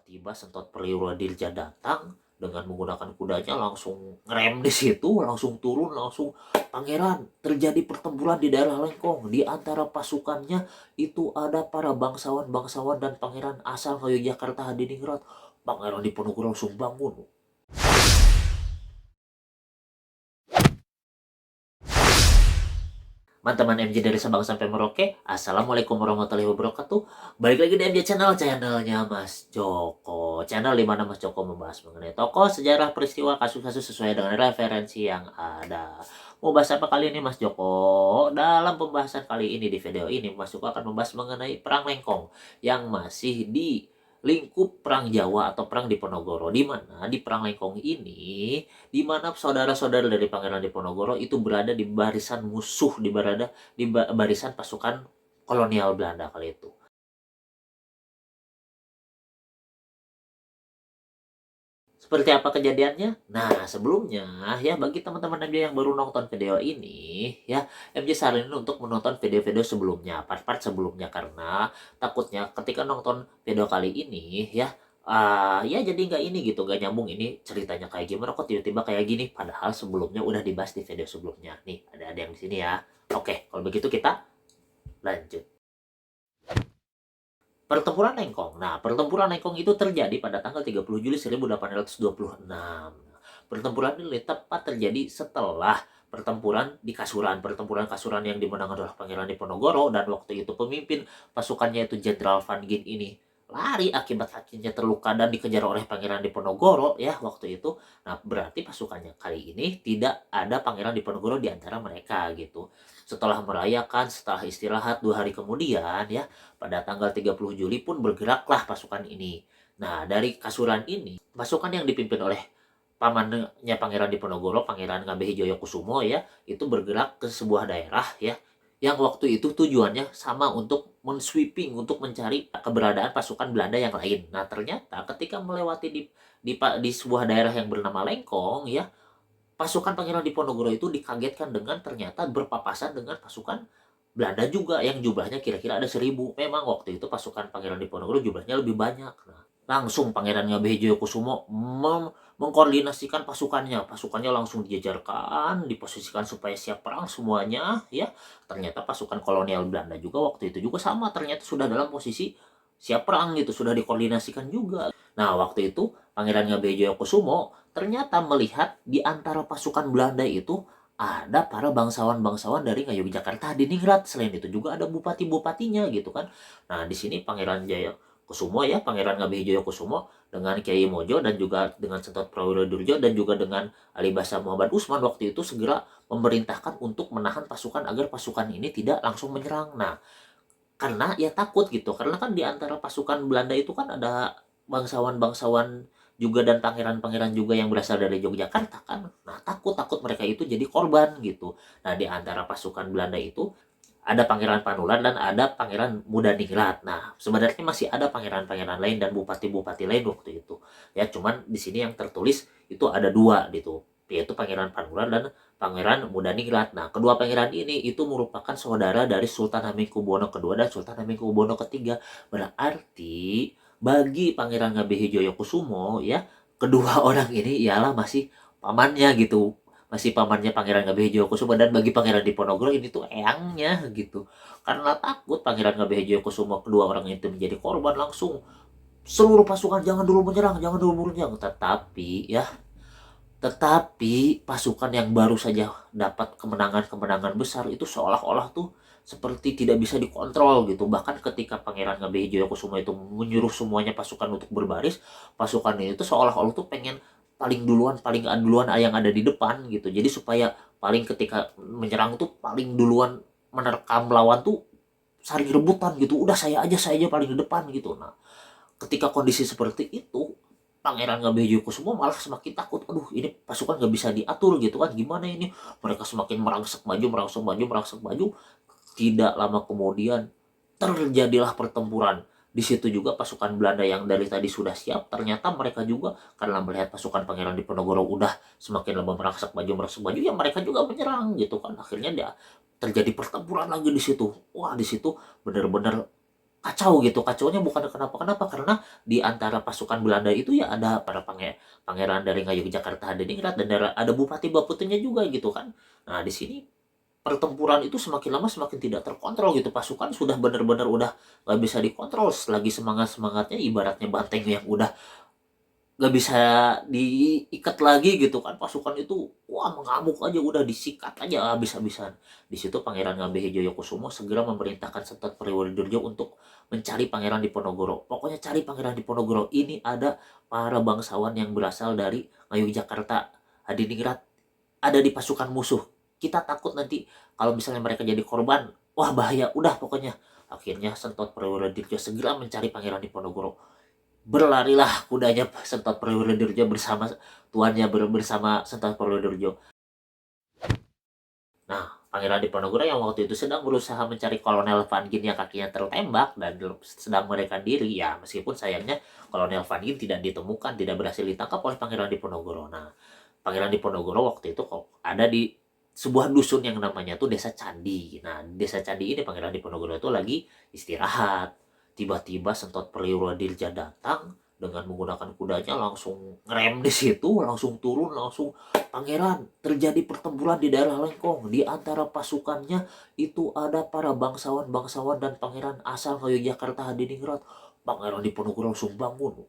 tiba-tiba Sentot Purwodirja datang dengan menggunakan kudanya, langsung ngerem di situ, langsung turun, langsung pangeran terjadi pertempuran di daerah Lengkong. Di antara pasukannya itu ada para bangsawan-bangsawan dan pangeran asal Yogyakarta Hadiningrat. Pangeran Diponegoro langsung bangun. Teman-teman MJ dari Sabang sampai Merauke, Assalamualaikum warahmatullahi wabarakatuh. Balik lagi di MJ channelnya Mas Joko. Channel di mana Mas Joko membahas mengenai tokoh, sejarah, peristiwa, kasus-kasus sesuai dengan referensi yang ada. Mau bahas apa kali ini Mas Joko? Dalam pembahasan kali ini di video ini, Mas Joko akan membahas mengenai Perang Lengkong yang masih di lingkup Perang Jawa atau Perang Diponegoro, di mana di Perang Lengkong ini, di mana saudara-saudara dari Pangeran Diponegoro itu berada di barisan musuh, di barisan pasukan kolonial Belanda kali itu. Seperti apa kejadiannya? Nah, sebelumnya ya bagi teman-teman MJ yang baru nonton video ini, ya MJ saranin untuk menonton video-video sebelumnya, part-part sebelumnya, karena takutnya ketika nonton video kali ini ya, ya jadi nggak ini gitu, nggak nyambung, ini ceritanya kayak gimana kok tiba-tiba kayak gini, padahal sebelumnya udah dibahas di video sebelumnya. Nih, ada yang di sini ya. Oke, kalau begitu kita lanjut. Pertempuran Lengkong. Nah, pertempuran Lengkong itu terjadi pada tanggal 30 Juli 1826. Pertempuran ini tepat terjadi setelah pertempuran di Kasuran. Pertempuran Kasuran yang dimenangkan oleh Pangeran Diponegoro, dan waktu itu pemimpin pasukannya itu Jenderal Van Gin ini lari akibat kakinya terluka dan dikejar oleh Pangeran Diponegoro ya waktu itu. Nah, berarti pasukannya kali ini tidak ada Pangeran Diponegoro di antara mereka gitu. Setelah merayakan, setelah istirahat 2 hari kemudian ya, pada tanggal 30 Juli pun bergeraklah pasukan ini. Nah, dari Kasuran ini, pasukan yang dipimpin oleh pamannya Pangeran Diponegoro, Pangeran Ngabehi Kusumo ya, itu bergerak ke sebuah daerah ya, yang waktu itu tujuannya sama, untuk mensweeping, untuk mencari keberadaan pasukan Belanda yang lain. Nah, ternyata ketika melewati di sebuah daerah yang bernama Lengkong ya, pasukan Pangeran Diponegoro itu dikagetkan dengan ternyata berpapasan dengan pasukan Belanda juga yang jumlahnya kira-kira ada 1.000. Memang waktu itu pasukan Pangeran Diponegoro jumlahnya lebih banyak. Nah, langsung Pangeran Ngabehi Kusumo mengkoordinasikan pasukannya. Pasukannya langsung dijajarkan, diposisikan supaya siap perang semuanya ya. Ternyata pasukan kolonial Belanda juga waktu itu juga sama, ternyata sudah dalam posisi siap perang gitu, sudah dikoordinasikan juga. Nah, waktu itu Pangeran Ngabehi Kusumo ternyata melihat di antara pasukan Belanda itu ada para bangsawan-bangsawan dari Yogyakarta Hadiningrat. Selain itu juga ada bupati-bupatinya gitu kan. Nah, di sini Pangeran Jaya Kusumo ya, Pangeran Ngabehi Kusumo dengan Kiai Mojo dan juga dengan Sentot Purwodirja dan juga dengan Ali Basa Muhammad Usman waktu itu segera memerintahkan untuk menahan pasukan agar pasukan ini tidak langsung menyerang. Nah, karena ya takut gitu, karena kan di antara pasukan Belanda itu kan ada bangsawan-bangsawan juga dan pangeran-pangeran juga yang berasal dari Yogyakarta kan. Nah, takut mereka itu jadi korban gitu. Nah, di antara pasukan Belanda itu ada Pangeran Panulan dan ada Pangeran Mudaningrat. Nah, sebenarnya masih ada pangeran-pangeran lain dan bupati-bupati lain waktu itu. Ya, cuman di sini yang tertulis itu ada 2 gitu, yaitu Pangeran Panulan dan Pangeran Mudaningrat. Nah, kedua pangeran ini itu merupakan saudara dari Sultan Hamengkubuwono II dan Sultan Hamengkubuwono III. Berarti bagi Pangeran Ngabehi Kusumo ya, kedua orang ini ialah masih pamannya gitu, masih pamannya Pangeran Ngabehi Kusumo, dan bagi Pangeran Diponegoro ini tuh eyangnya gitu. Karena takut Pangeran Ngabehi Kusumo kedua orang itu menjadi korban, langsung seluruh pasukan jangan dulu menyerang, jangan dulu menyerang. Tetapi pasukan yang baru saja dapat kemenangan-kemenangan besar itu seolah-olah tuh seperti tidak bisa dikontrol gitu. Bahkan ketika Pangeran Ngabehi Kusumo itu menyuruh semuanya pasukan untuk berbaris, pasukan ini tuh seolah-olah tuh pengen paling duluan yang ada di depan gitu. Jadi supaya paling ketika menyerang tuh paling duluan menerkam lawan tuh saling rebutan gitu. Udah saya aja paling di depan gitu. Nah, ketika kondisi seperti itu, Pangeran Ngabehi Kusumo malah semakin takut. Aduh, ini pasukan gak bisa diatur gitu kan, gimana ini, mereka semakin merangsek maju. Tidak lama kemudian terjadilah pertempuran. Di situ juga pasukan Belanda yang dari tadi sudah siap, ternyata mereka juga karena melihat pasukan Pangeran Diponegoro udah semakin lama merangsek maju, ya mereka juga menyerang gitu kan. Akhirnya dia terjadi pertempuran lagi di situ. Wah, di situ benar-benar kacau gitu. Kacaunya bukan kenapa-kenapa, karena di antara pasukan Belanda itu ya ada para pangeran dari Ngayogyakarta, Hadiningrat, dan ada bupati baputinya juga gitu kan. Nah, di sini pertempuran itu semakin lama semakin tidak terkontrol gitu. Pasukan sudah benar-benar udah nggak bisa dikontrol. Lagi semangat-semangatnya ibaratnya banteng yang udah nggak bisa diikat lagi gitu kan, pasukan itu wah mengamuk aja, udah disikat aja habis-habisan. Di situ Pangeran Ngabehi Joyokusumo segera memerintahkan Sentot Priwolodjojo untuk mencari Pangeran Diponegoro. Pokoknya cari Pangeran Diponegoro, ini ada para bangsawan yang berasal dari Ngayogyakarta, Hadiningrat, ada di pasukan musuh. Kita takut nanti kalau misalnya mereka jadi korban, wah bahaya, udah pokoknya. Akhirnya Sentot Priwolodjojo segera mencari Pangeran Diponegoro. Berlarilah kudanya Sentot Priwolodjojo bersama tuannya, bersama Sentot Priwolodjojo. Nah, Pangeran Diponegoro yang waktu itu sedang berusaha mencari Kolonel Van Gin yang kakinya tertembak dan sedang melarikan diri. Ya, meskipun sayangnya Kolonel Van Gin tidak ditemukan, tidak berhasil ditangkap oleh Pangeran Diponegoro. Nah, Pangeran Diponegoro waktu itu kok ada di sebuah dusun yang namanya tuh Desa Candi. Nah, Desa Candi ini Pangeran Diponegoro itu lagi istirahat. Tiba-tiba Sentot Priwolodjojo datang dengan menggunakan kudanya, langsung ngerem di situ, langsung turun, langsung, "Pangeran, terjadi pertempuran di daerah Lengkong. Di antara pasukannya itu ada para bangsawan-bangsawan dan pangeran asal Yogyakarta, Hadiningrat." Pangeran Diponegoro langsung bangun.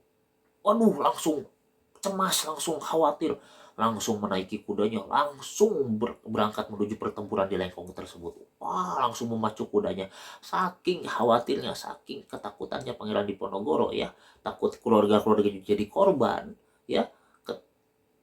Waduh, langsung cemas, langsung khawatir, langsung menaiki kudanya, langsung berangkat menuju pertempuran di Lengkong tersebut. Wah, langsung memacu kudanya. Saking khawatirnya, saking ketakutannya Pangeran Diponegoro ya, takut keluarga-keluarga jadi korban ya.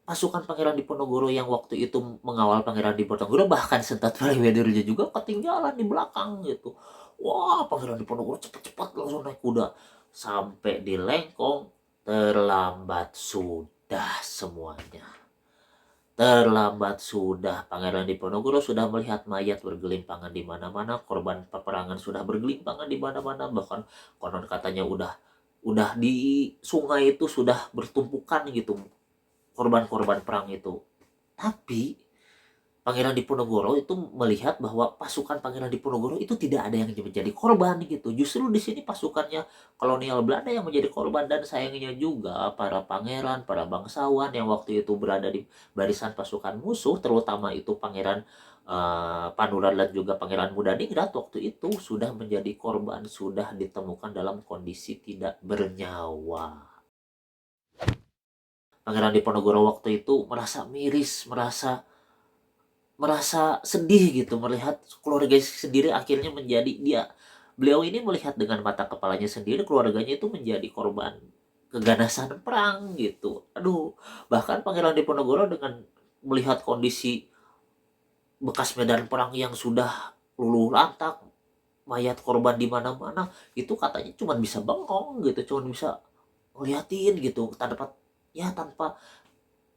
Pasukan Pangeran Diponegoro yang waktu itu mengawal Pangeran Diponegoro, bahkan Sentot Priwolodjojo juga ketinggalan di belakang gitu. Wah, Pangeran Diponegoro cepat-cepat langsung naik kuda sampai di Lengkong. Terlambat sudah semuanya. Terlambat sudah. Pangeran Diponegoro sudah melihat mayat bergelimpangan di mana-mana, korban peperangan sudah bergelimpangan di mana-mana, bahkan konon katanya udah di sungai itu sudah bertumpukan gitu korban-korban perang itu. Tapi Pangeran Diponegoro itu melihat bahwa pasukan Pangeran Diponegoro itu tidak ada yang menjadi korban gitu. Justru di sini pasukannya kolonial Belanda yang menjadi korban, dan sayangnya juga para pangeran, para bangsawan yang waktu itu berada di barisan pasukan musuh, terutama itu Pangeran Panular dan juga Pangeran Mudaningrat, waktu itu sudah menjadi korban, sudah ditemukan dalam kondisi tidak bernyawa. Pangeran Diponegoro waktu itu merasa miris, merasa merasa sedih gitu melihat keluarga sendiri akhirnya menjadi beliau ini melihat dengan mata kepalanya sendiri keluarganya itu menjadi korban keganasan perang gitu. Aduh, bahkan Pangeran Diponegoro dengan melihat kondisi bekas medan perang yang sudah luluh lantak, mayat korban di mana-mana, itu katanya cuma bisa bengong gitu, cuma bisa ngeliatin gitu tanpa, ya tanpa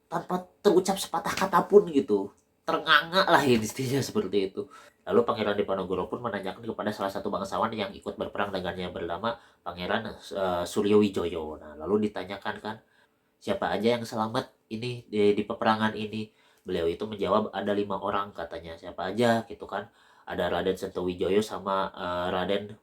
tanpa terucap sepatah kata pun gitu, ternganga lah intinya seperti itu. Lalu Pangeran Diponegoro pun menanyakan kepada salah satu bangsawan yang ikut berperang dengannya bernama Pangeran Suryowijoyo. Nah, lalu ditanyakan kan, siapa aja yang selamat ini di peperangan ini. Beliau itu menjawab ada 5 orang katanya. Siapa aja gitu kan, ada Raden Sentawijoyo sama Raden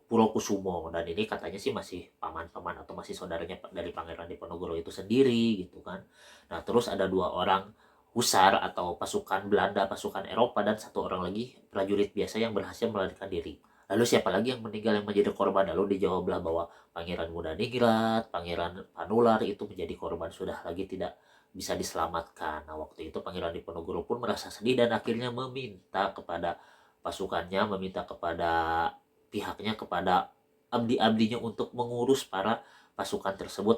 Purokusumo, dan ini katanya sih masih paman-paman atau masih saudaranya dari Pangeran Diponegoro itu sendiri gitu kan. Nah, terus ada 2 orang husar atau pasukan Belanda, pasukan Eropa, dan 1 orang lagi prajurit biasa yang berhasil melarikan diri. Lalu siapa lagi yang meninggal yang menjadi korban? Lalu dijawablah bahwa Pangeran Mudaningrat, Pangeran Panular itu menjadi korban, sudah lagi tidak bisa diselamatkan. Nah, waktu itu Pangeran Diponegoro pun merasa sedih dan akhirnya meminta kepada pasukannya, meminta kepada pihaknya, kepada abdi-abdinya untuk mengurus para pasukan tersebut,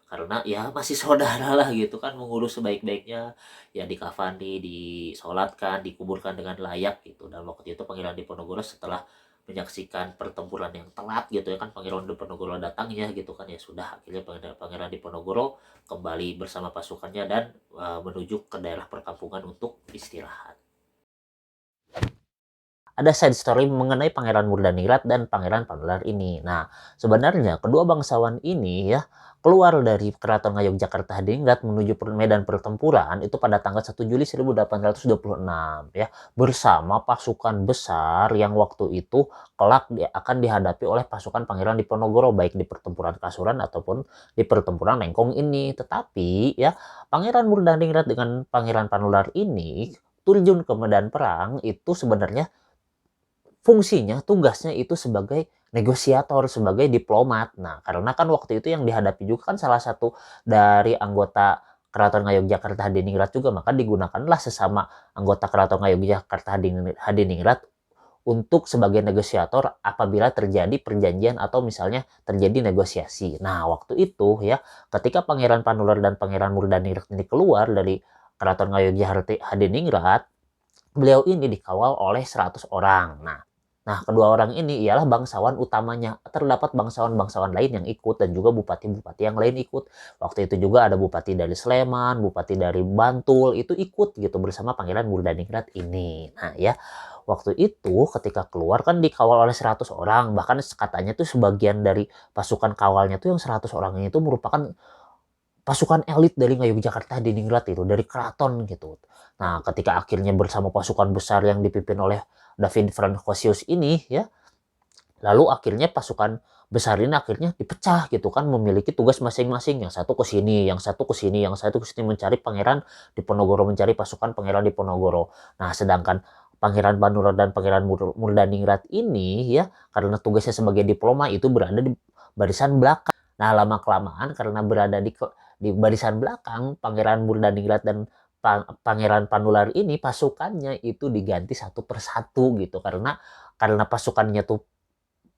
karena ya masih saudara lah gitu kan, mengurus sebaik-baiknya, ya dikafani, disolatkan, dikuburkan dengan layak gitu. Dan waktu itu Pangeran Diponegoro setelah menyaksikan pertempuran yang telat gitu ya kan, Pangeran Diponegoro datang ya gitu kan, ya sudah akhirnya Pangeran Diponegoro kembali bersama pasukannya dan menuju ke daerah perkampungan untuk istirahat. ada side story mengenai Pangeran Murdhaningrat dan Pangeran Panular ini. Nah, sebenarnya kedua bangsawan ini ya keluar dari Keraton Ngayogyakarta Hadiningrat menuju medan pertempuran itu pada tanggal 1 Juli 1826 ya, bersama pasukan besar yang waktu itu kelak akan dihadapi oleh pasukan Pangeran Diponegoro baik di pertempuran Kasuran ataupun di pertempuran Lengkong ini. Tetapi ya Pangeran Murdhaningrat dengan Pangeran Panular ini terjun ke medan perang itu sebenarnya fungsinya, tugasnya itu sebagai negosiator, sebagai diplomat. Nah, karena kan waktu itu yang dihadapi juga kan salah satu dari anggota Keraton Ngayogyakarta Hadiningrat juga, maka digunakanlah sesama anggota Keraton Ngayogyakarta Hadiningrat untuk sebagai negosiator apabila terjadi perjanjian atau misalnya terjadi negosiasi. Nah, waktu itu ya, ketika Pangeran Panular dan Pangeran Murdhaningrat ini keluar dari Keraton Ngayogyakarta Hadiningrat, beliau ini dikawal oleh 100 orang. Nah, kedua orang ini ialah bangsawan utamanya. Terdapat bangsawan-bangsawan lain yang ikut dan juga bupati-bupati yang lain ikut. Waktu itu juga ada bupati dari Sleman, bupati dari Bantul, itu ikut gitu bersama Pangeran Murdhaningrat ini. Nah ya, waktu itu ketika keluar kan dikawal oleh 100 orang. Bahkan katanya tuh sebagian dari pasukan kawalnya tuh yang 100 orang ini tuh merupakan pasukan elit dari Ngayogyakarta Hadiningrat itu, dari keraton gitu. Nah, ketika akhirnya bersama pasukan besar yang dipimpin oleh David Francoisius ini ya, lalu akhirnya pasukan besar ini akhirnya dipecah gitu kan, memiliki tugas masing-masing. Yang satu ke sini, yang satu ke sini, yang satu ke sini mencari Pangeran Diponegoro, mencari pasukan Pangeran Diponegoro. Nah, sedangkan Pangeran Panular dan Pangeran Murdhaningrat ini ya, karena tugasnya sebagai diplomat itu berada di barisan belakang. Nah, lama kelamaan karena berada di barisan belakang, Pangeran Murdhaningrat dan Pangeran Panular ini pasukannya itu diganti satu persatu gitu, karena pasukannya tuh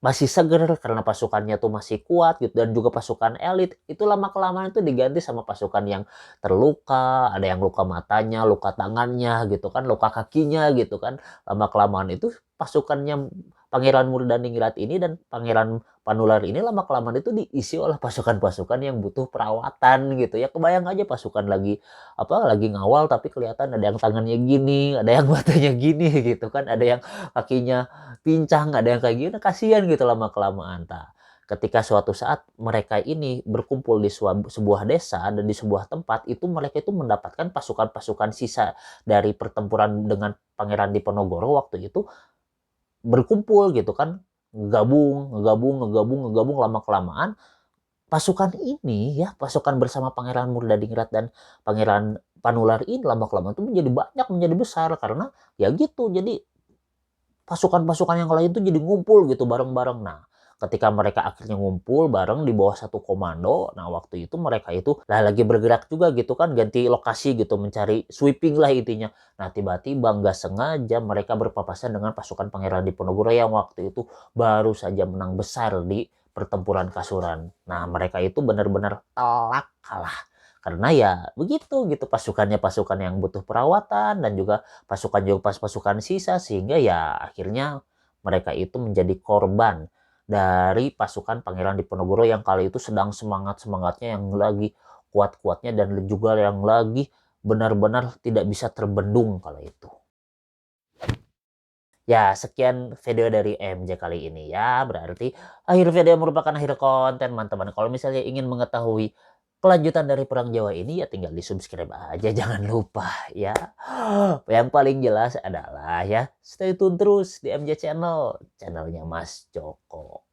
masih seger, karena pasukannya tuh masih kuat gitu dan juga pasukan elit itu lama kelamaan itu diganti sama pasukan yang terluka, ada yang luka matanya, luka tangannya gitu kan, luka kakinya gitu kan. Lama kelamaan itu pasukannya Pangeran Murdhaningrat ini dan Pangeran Panular ini lama kelamaan itu diisi oleh pasukan-pasukan yang butuh perawatan gitu ya. Kebayang aja pasukan lagi ngawal tapi kelihatan ada yang tangannya gini, ada yang matanya gini gitu kan, ada yang kakinya pincang, ada yang kayak gini, kasihan gitu lama-kelamaan. Ketika suatu saat mereka ini berkumpul di sebuah desa dan di sebuah tempat, itu mereka itu mendapatkan pasukan-pasukan sisa dari pertempuran dengan Pangeran Diponegoro waktu itu berkumpul gitu kan, ngegabung lama-kelamaan pasukan ini ya, pasukan bersama Pangeran Murdhaningrat dan Pangeran Panular ini lama-kelamaan itu menjadi banyak, menjadi besar karena ya gitu. Jadi pasukan-pasukan yang lain tuh jadi ngumpul gitu bareng-bareng. Nah, ketika mereka akhirnya ngumpul bareng di bawah satu komando, nah waktu itu mereka itu lah lagi bergerak juga gitu kan, ganti lokasi gitu, mencari sweeping lah intinya. Nah, tiba-tiba nggak sengaja mereka berpapasan dengan pasukan Pangeran Diponegoro yang waktu itu baru saja menang besar di pertempuran Kasuran. Nah, mereka itu benar-benar telak kalah. Karena ya begitu gitu, pasukannya pasukan yang butuh perawatan dan juga pasukan juga pasukan sisa, sehingga ya akhirnya mereka itu menjadi korban dari pasukan Pangeran Diponegoro yang kali itu sedang semangat-semangatnya, yang lagi kuat-kuatnya dan juga yang lagi benar-benar tidak bisa terbendung kala itu. Ya, sekian video dari MJ kali ini ya. Berarti akhir video merupakan akhir konten, teman-teman. Kalau misalnya ingin mengetahui kelanjutan dari Perang Jawa ini ya tinggal di-subscribe aja, jangan lupa ya. Yang paling jelas adalah ya, stay tune terus di MJ Channel, channelnya Mas Joko.